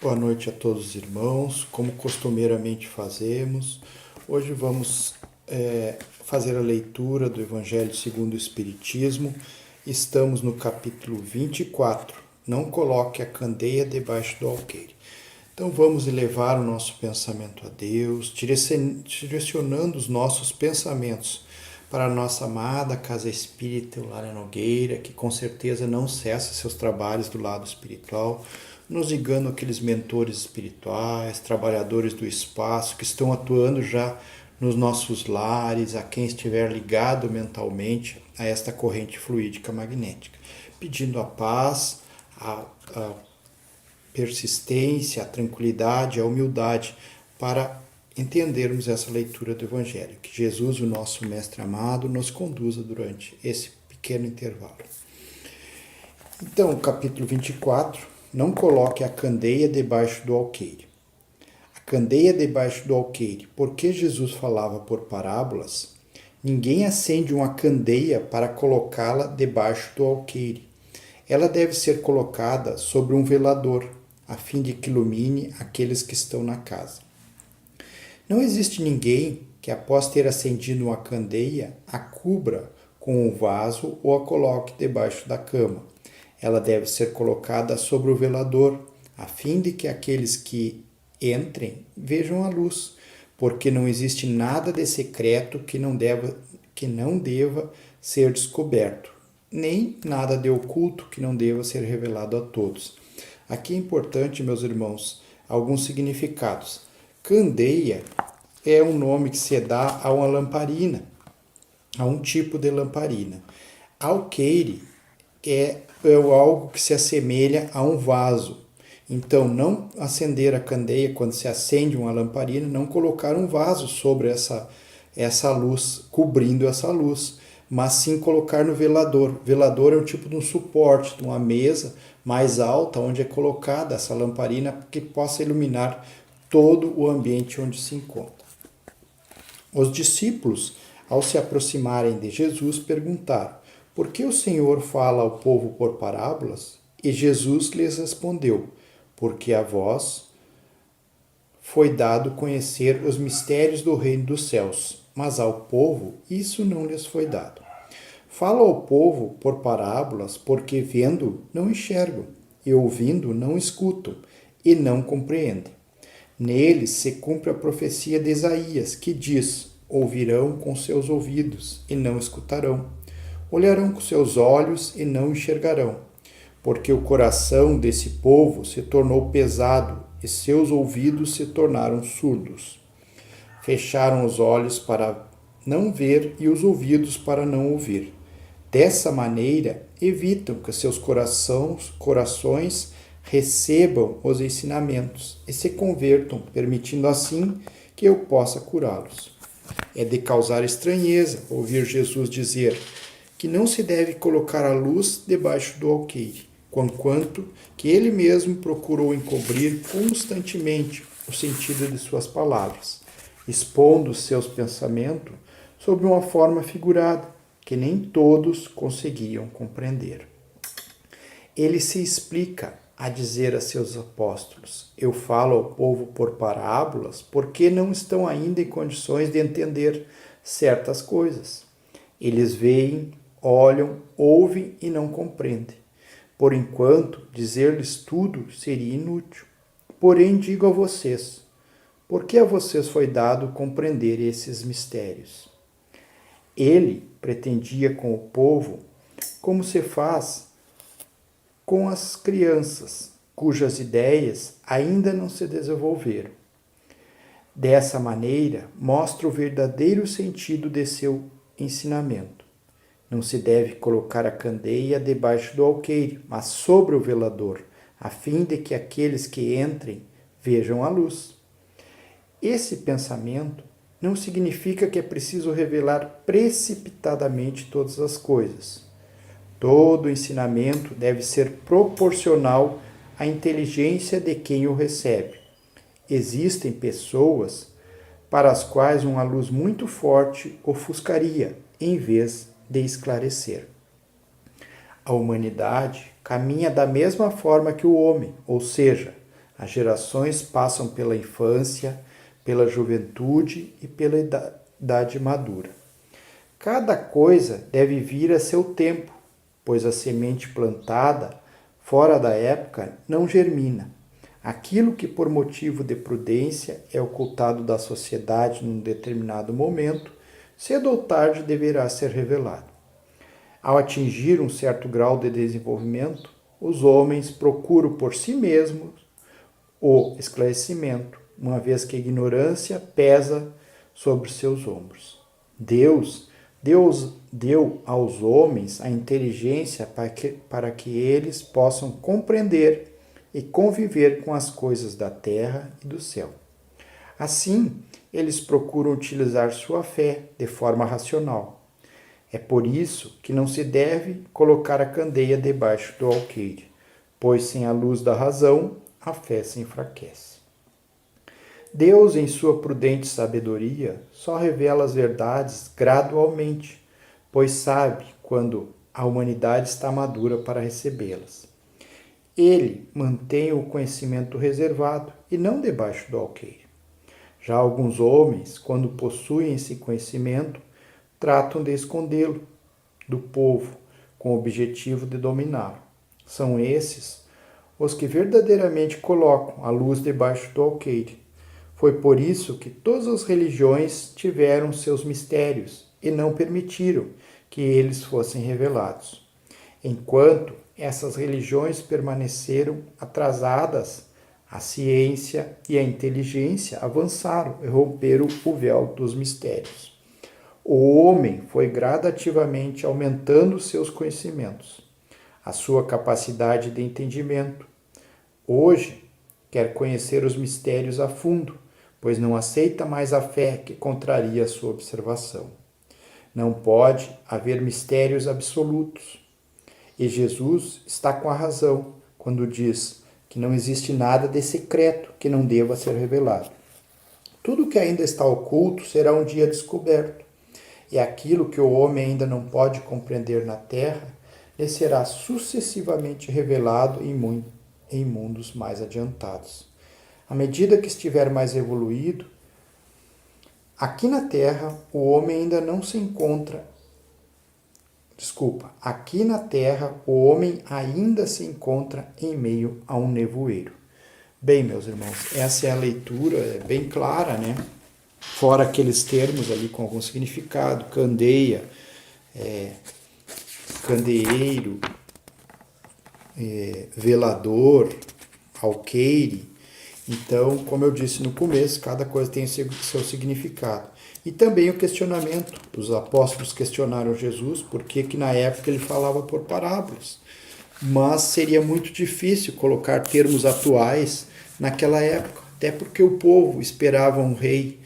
Boa noite a todos os irmãos, como costumeiramente fazemos. Hoje vamos fazer a leitura do Evangelho segundo o Espiritismo. Estamos no capítulo 24. Não coloque a candeia debaixo do alqueire. Então vamos elevar o nosso pensamento a Deus, direcionando os nossos pensamentos para a nossa amada Casa Espírita Eulália Nogueira, que com certeza não cessa seus trabalhos do lado espiritual, nos ligando aqueles mentores espirituais, trabalhadores do espaço que estão atuando já nos nossos lares, a quem estiver ligado mentalmente a esta corrente fluídica magnética, pedindo a paz, a persistência, a tranquilidade, a humildade para entendermos essa leitura do Evangelho. Que Jesus, o nosso Mestre amado, nos conduza durante esse pequeno intervalo. Então, o capítulo 24, não coloque a candeia debaixo do alqueire. A candeia debaixo do alqueire. Porque Jesus falava por parábolas, ninguém acende uma candeia para colocá-la debaixo do alqueire. Ela deve ser colocada sobre um velador, a fim de que ilumine aqueles que estão na casa. Não existe ninguém que, após ter acendido uma candeia, a cubra com um vaso ou a coloque debaixo da cama. Ela deve ser colocada sobre o velador, a fim de que aqueles que entrem vejam a luz, porque não existe nada de secreto que não deva ser descoberto, nem nada de oculto que não deva ser revelado a todos. Aqui é importante, meus irmãos, alguns significados. Candeia é um nome que se dá a uma lamparina, a um tipo de lamparina. Alqueire é algo que se assemelha a um vaso. Então, não acender a candeia quando se acende uma lamparina, não colocar um vaso sobre essa luz, cobrindo essa luz, mas sim colocar no velador. Velador é um tipo de um suporte, de uma mesa mais alta, onde é colocada essa lamparina que possa iluminar todo o ambiente onde se encontra. Os discípulos, ao se aproximarem de Jesus, perguntaram: por que o Senhor fala ao povo por parábolas? E Jesus lhes respondeu: porque a vós foi dado conhecer os mistérios do reino dos céus, mas ao povo isso não lhes foi dado. Fala ao povo por parábolas, porque vendo não enxergam, e ouvindo não escutam, e não compreendem. Neles se cumpre a profecia de Isaías, que diz: ouvirão com seus ouvidos, e não escutarão. Olharão com seus olhos e não enxergarão, porque o coração desse povo se tornou pesado e seus ouvidos se tornaram surdos. Fecharam os olhos para não ver e os ouvidos para não ouvir. Dessa maneira, evitam que seus corações recebam os ensinamentos e se convertam, permitindo assim que eu possa curá-los. É de causar estranheza ouvir Jesus dizer que não se deve colocar a luz debaixo do alqueire, conquanto que ele mesmo procurou encobrir constantemente o sentido de suas palavras, expondo seus pensamentos sob uma forma figurada, que nem todos conseguiam compreender. Ele se explica a dizer a seus apóstolos: eu falo ao povo por parábolas porque não estão ainda em condições de entender certas coisas. Eles veem, olham, ouvem e não compreendem. Por enquanto, dizer-lhes tudo seria inútil. Porém, digo a vocês, porque a vocês foi dado compreender esses mistérios. Ele pretendia com o povo como se faz com as crianças, cujas ideias ainda não se desenvolveram. Dessa maneira, mostra o verdadeiro sentido de seu ensinamento. Não se deve colocar a candeia debaixo do alqueire, mas sobre o velador, a fim de que aqueles que entrem vejam a luz. Esse pensamento não significa que é preciso revelar precipitadamente todas as coisas. Todo ensinamento deve ser proporcional à inteligência de quem o recebe. Existem pessoas para as quais uma luz muito forte ofuscaria, em vez de esclarecer. A humanidade caminha da mesma forma que o homem, ou seja, As gerações passam pela infância, pela juventude e pela idade madura. Cada coisa deve vir a seu tempo, pois a semente plantada fora da época não germina. Aquilo que por motivo de prudência é ocultado da sociedade num determinado momento, cedo ou tarde deverá ser revelado. Ao atingir um certo grau de desenvolvimento, os homens procuram por si mesmos o esclarecimento, uma vez que a ignorância pesa sobre seus ombros. Deus deu aos homens a inteligência para que eles possam compreender e conviver com as coisas da terra e do céu. Assim, eles procuram utilizar sua fé de forma racional. É por isso que não se deve colocar a candeia debaixo do alqueire, pois sem a luz da razão, a fé se enfraquece. Deus, em sua prudente sabedoria, só revela as verdades gradualmente, pois sabe quando a humanidade está madura para recebê-las. Ele mantém o conhecimento reservado e não debaixo do alqueire. Já alguns homens, quando possuem esse conhecimento, tratam de escondê-lo do povo, com o objetivo de dominá-lo. São esses os que verdadeiramente colocam a luz debaixo do alqueire. Foi por isso que todas as religiões tiveram seus mistérios e não permitiram que eles fossem revelados. Enquanto essas religiões permaneceram atrasadas, a ciência e a inteligência avançaram e romperam o véu dos mistérios. O homem foi gradativamente aumentando seus conhecimentos, a sua capacidade de entendimento. Hoje, quer conhecer os mistérios a fundo, pois não aceita mais a fé que contraria a sua observação. Não pode haver mistérios absolutos. E Jesus está com a razão quando diz que não existe nada de secreto que não deva ser revelado. Tudo que ainda está oculto será um dia descoberto, e aquilo que o homem ainda não pode compreender na terra lhe será sucessivamente revelado em mundos mais adiantados. À medida que estiver mais evoluído, aqui na terra o homem ainda não se encontra. Aqui na terra o homem ainda se encontra em meio a um nevoeiro. Bem, meus irmãos, essa é a leitura, é bem clara, né? Fora aqueles termos ali com algum significado, candeia, candeeiro, velador, alqueire. Então, como eu disse no começo, cada coisa tem seu significado. E também o questionamento. Os apóstolos questionaram Jesus por que na época ele falava por parábolas. Mas seria muito difícil colocar termos atuais naquela época, até porque o povo esperava um rei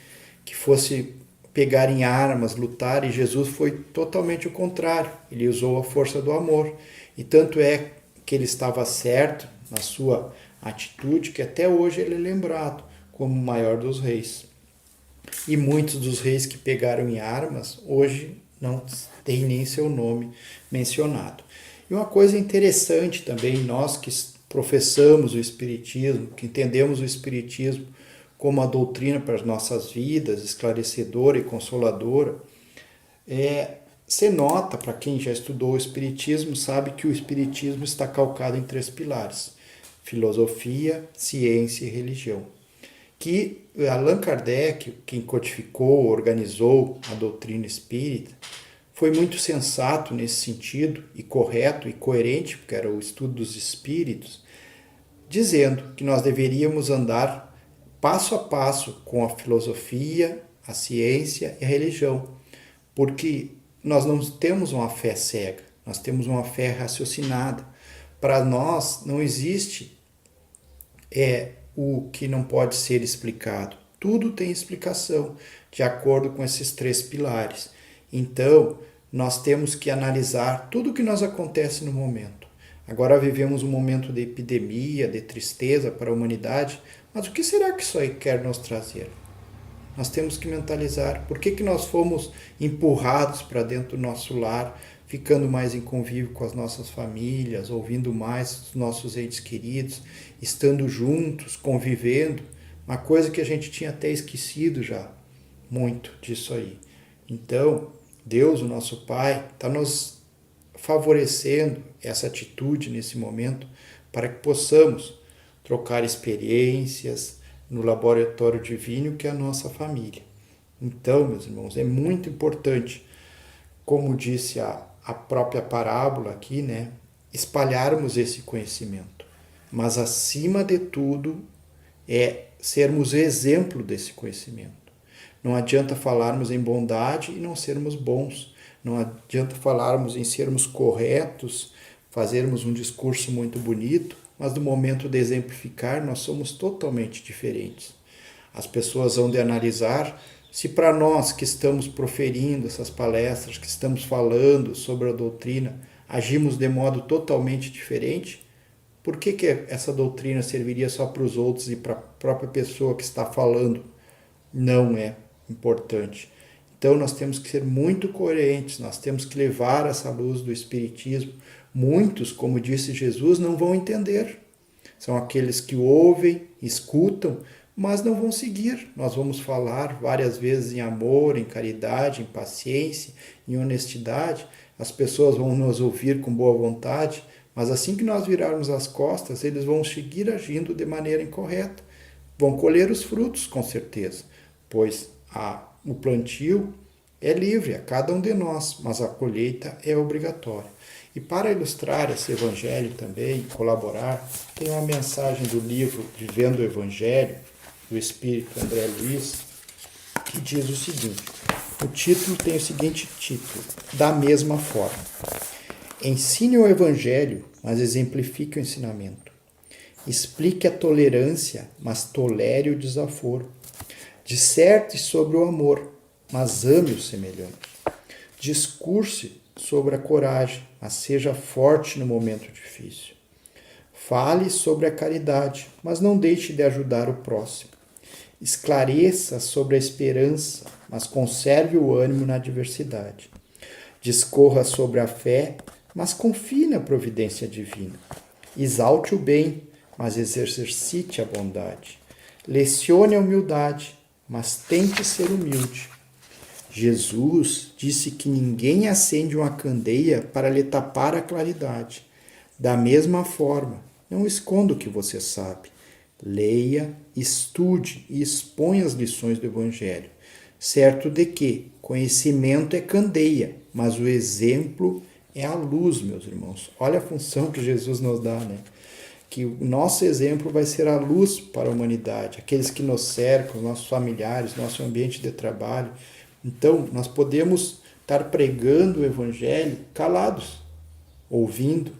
que fosse pegar em armas, lutar, e Jesus foi totalmente o contrário. Ele usou a força do amor. E tanto é que ele estava certo na sua atitude que até hoje ele é lembrado como o maior dos reis. E muitos dos reis que pegaram em armas hoje não têm nem seu nome mencionado. E uma coisa interessante também, nós que professamos o Espiritismo, que entendemos o Espiritismo como a doutrina para as nossas vidas, esclarecedora e consoladora, se nota, para quem já estudou o Espiritismo, sabe que o Espiritismo está calcado em 3 pilares: filosofia, ciência e religião. Que Allan Kardec, quem codificou, organizou a doutrina espírita, foi muito sensato nesse sentido, e correto e coerente, porque era o estudo dos espíritos, dizendo que nós deveríamos andar passo a passo com a filosofia, a ciência e a religião, porque nós não temos uma fé cega, nós temos uma fé raciocinada. Para nós não existe o que não pode ser explicado. Tudo tem explicação, de acordo com esses 3 pilares. Então, nós temos que analisar tudo o que nos acontece no momento. Agora vivemos um momento de epidemia, de tristeza para a humanidade, mas o que será que isso aí quer nos trazer? Nós temos que mentalizar por que nós fomos empurrados para dentro do nosso lar, ficando mais em convívio com as nossas famílias, ouvindo mais os nossos entes queridos, estando juntos, convivendo, uma coisa que a gente tinha até esquecido já, muito disso aí. Então, Deus, o nosso Pai, está nos favorecendo essa atitude nesse momento para que possamos trocar experiências no laboratório divino que é a nossa família. Então, meus irmãos, é muito importante, como disse a própria parábola aqui, né, espalharmos esse conhecimento. Mas, acima de tudo, é sermos exemplo desse conhecimento. Não adianta falarmos em bondade e não sermos bons. Não adianta falarmos em sermos corretos, fazermos um discurso muito bonito, mas no momento de exemplificar nós somos totalmente diferentes. As pessoas vão de analisar se para nós que estamos proferindo essas palestras, que estamos falando sobre a doutrina, agimos de modo totalmente diferente. Por que essa doutrina serviria só para os outros e para a própria pessoa que está falando? Não é importante. Então nós temos que ser muito coerentes, nós temos que levar essa luz do Espiritismo. Muitos, como disse Jesus, não vão entender. São aqueles que ouvem, escutam, mas não vão seguir. Nós vamos falar várias vezes em amor, em caridade, em paciência, em honestidade. As pessoas vão nos ouvir com boa vontade, mas assim que nós virarmos as costas, eles vão seguir agindo de maneira incorreta. Vão colher os frutos, com certeza, pois o plantio é livre a cada um de nós, mas a colheita é obrigatória. E para ilustrar esse evangelho também, colaborar, tem uma mensagem do livro Vivendo o Evangelho, do Espírito André Luiz, que diz o seguinte, o título tem o seguinte título, da mesma forma. Ensine o Evangelho, mas exemplifique o ensinamento. Explique a tolerância, mas tolere o desaforo. Disserte sobre o amor, mas ame o semelhante. Discurse sobre a coragem, mas seja forte no momento difícil. Fale sobre a caridade, mas não deixe de ajudar o próximo. Esclareça sobre a esperança, mas conserve o ânimo na adversidade. Discorra sobre a fé, mas confie na providência divina. Exalte o bem, mas exercite a bondade. Lecione a humildade, mas tente ser humilde. Jesus disse que ninguém acende uma candeia para lhe tapar a claridade. Da mesma forma, não esconda o que você sabe. Leia, estude e exponha as lições do Evangelho, certo de que conhecimento é candeia, mas o exemplo é a luz, meus irmãos. Olha a função que Jesus nos dá, né? Que o nosso exemplo vai ser a luz para a humanidade, aqueles que nos cercam, nossos familiares, nosso ambiente de trabalho. Então, nós podemos estar pregando o Evangelho calados, ouvindo,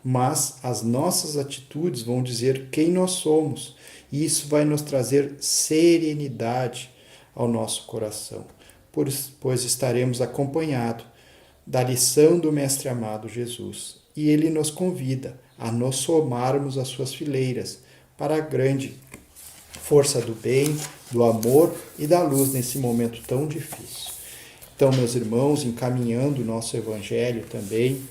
mas as nossas atitudes vão dizer quem nós somos, e isso vai nos trazer serenidade ao nosso coração, pois estaremos acompanhados da lição do Mestre amado Jesus, e ele nos convida a nos somarmos às suas fileiras para a grande força do bem, do amor e da luz nesse momento tão difícil. Então, meus irmãos, encaminhando o nosso Evangelho também,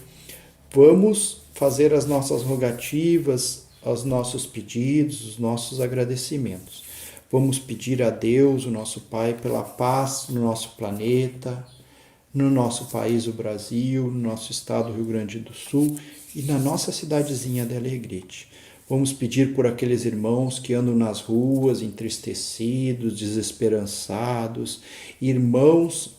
vamos fazer as nossas rogativas, os nossos pedidos, os nossos agradecimentos. Vamos pedir a Deus, o nosso Pai, pela paz no nosso planeta, no nosso país, o Brasil, no nosso estado, Rio Grande do Sul, e na nossa cidadezinha de Alegrete. Vamos pedir por aqueles irmãos que andam nas ruas, entristecidos, desesperançados, irmãos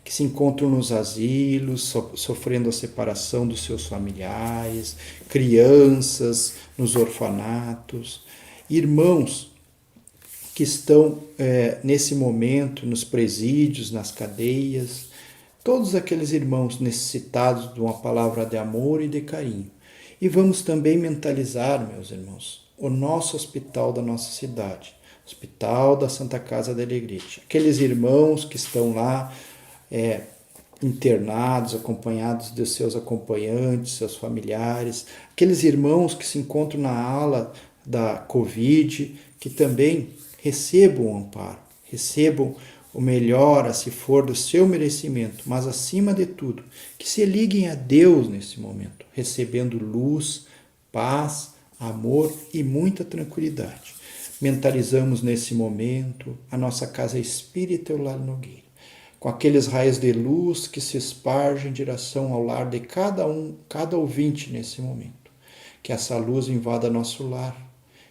que se encontram nos asilos, sofrendo a separação dos seus familiares, crianças nos orfanatos, irmãos que estão nesse momento nos presídios, nas cadeias, todos aqueles irmãos necessitados de uma palavra de amor e de carinho. E vamos também mentalizar, meus irmãos, o nosso hospital da nossa cidade, Hospital da Santa Casa de Alegrete. Aqueles irmãos que estão lá internados, acompanhados de seus acompanhantes, seus familiares, aqueles irmãos que se encontram na ala da Covid, que também recebam o amparo, recebam o melhor, se for do seu merecimento, mas acima de tudo, que se liguem a Deus nesse momento, recebendo luz, paz, amor e muita tranquilidade. Mentalizamos nesse momento a nossa casa espírita Eulália Nogueira, com aqueles raios de luz que se espargem em direção ao lar de cada ouvinte nesse momento. Que essa luz invada nosso lar,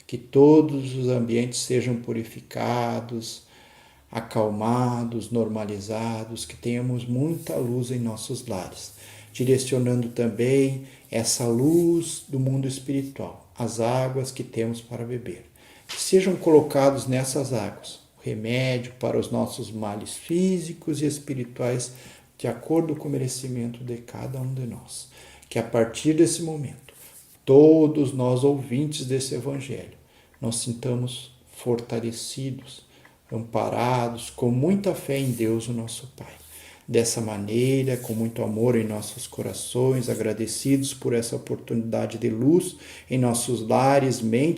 que todos os ambientes sejam purificados, acalmados, normalizados, que tenhamos muita luz em nossos lares, direcionando também essa luz do mundo espiritual, as águas que temos para beber. Que sejam colocados nessas águas o remédio para os nossos males físicos e espirituais, de acordo com o merecimento de cada um de nós. Que a partir desse momento, todos nós ouvintes desse Evangelho, nós sintamos fortalecidos, amparados, com muita fé em Deus, o nosso Pai. Dessa maneira, com muito amor em nossos corações, agradecidos por essa oportunidade de luz em nossos lares, mentes